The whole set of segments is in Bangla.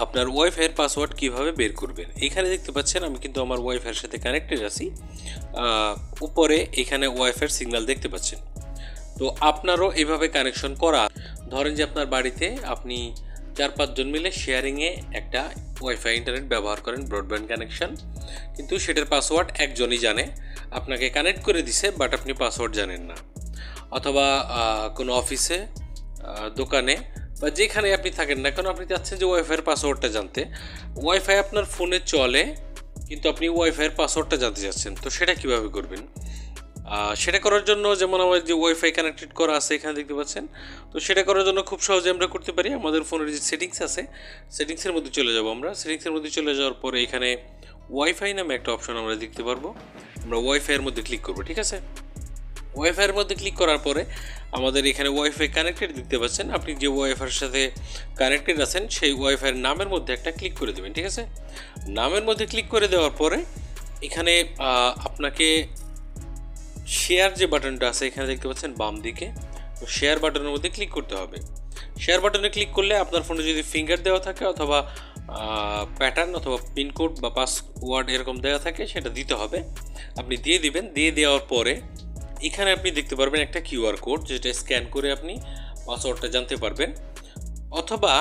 আপনার ওয়াইফাইয়ের পাসওয়ার্ড কিভাবে বের করবেন। এখানে দেখতে পাচ্ছেন আমি কিন্তু আমার ওয়াইফাইয়ের সাথে কানেক্টেড আছি। উপরে এখানে ওয়াইফাইয়ের সিগন্যাল দেখতে পাচ্ছেন। তো আপনারও এভাবে কানেকশন করা। ধরেন যে আপনার বাড়িতে আপনি 4-5 জন মিলে শেয়ারিংয়ে একটা ওয়াইফাই ইন্টারনেট ব্যবহার করেন, ব্রডব্যান্ড কানেকশন, কিন্তু সেটার পাসওয়ার্ড একজনই জানে, আপনাকে কানেক্ট করে দিছে বাট আপনি পাসওয়ার্ড জানেন না। অথবা কোনো অফিসে, দোকানে বা যেখানে আপনি থাকেন না কেন, আপনি চাচ্ছেন যে ওয়াইফাইয়ের পাসওয়ার্ডটা জানতে। ওয়াইফাই আপনার ফোনে চলে কিন্তু আপনি ওয়াইফাইয়ের পাসওয়ার্ডটা জানতে চাচ্ছেন, তো সেটা কিভাবে করবেন? সেটা করার জন্য যেমন আমার যে ওয়াইফাই কানেক্টেড করা আছে এখানে দেখতে পাচ্ছেন, তো সেটা করার জন্য খুব সহজে আমরা করতে পারি। আমাদের ফোনের যে সেটিংস আছে, সেটিংসের মধ্যে চলে যাব। আমরা সেটিংসের মধ্যে চলে যাওয়ার পরে এখানে ওয়াইফাই নামে একটা অপশন আমরা দেখতে পারবো। আমরা ওয়াইফাইয়ের মধ্যে ক্লিক করবো, ঠিক আছে? ওয়াইফাইয়ের মধ্যে ক্লিক করার পরে আমাদের এখানে ওয়াইফাই কানেক্টেড দেখতে পাচ্ছেন। আপনি যে ওয়াইফাইয়ের সাথে কানেক্টেড আছেন সেই ওয়াইফাইয়ের নামের মধ্যে একটা ক্লিক করে দেবেন, ঠিক আছে? নামের মধ্যে ক্লিক করে দেওয়ার পরে এখানে আপনাকে শেয়ার যে বাটনটা আছে এখানে দেখতে পাচ্ছেন বাম দিকে, তো শেয়ার বাটনের মধ্যে ক্লিক করতে হবে। শেয়ার বাটনে ক্লিক করলে আপনার ফোনে যদি ফিঙ্গার দেওয়া থাকে অথবা প্যাটার্ন অথবা পিনকোড বা পাসওয়ার্ড এরকম দেওয়া থাকে সেটা দিতে হবে, আপনি দিয়ে দিবেন। দিয়ে দেওয়ার পরে এখানে আপনি দেখতে পারবেন একটা কিউআর কোড, যেটা স্ক্যান করে আপনি পাসওয়ার্ডটা জানতে পারবেন। অথবা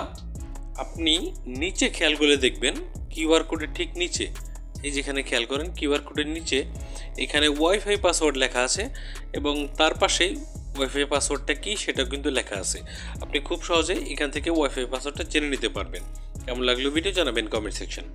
আপনি নিচে খেয়াল করে দেখবেন কিউআর কোডের ঠিক নিচে, এই যেখানে খেয়াল করেন কিউআর কোডের নিচে এখানে ওয়াইফাই পাসওয়ার্ড লেখা আছে এবং তার পাশেই ওয়াইফাই পাসওয়ার্ডটা কি সেটা কিন্তু লেখা আছে। আপনি খুব সহজে এখান থেকে ওয়াইফাই পাসওয়ার্ডটা জেনে নিতে পারবেন। কেমন লাগলো ভিডিও জানাবেন কমেন্ট সেকশন।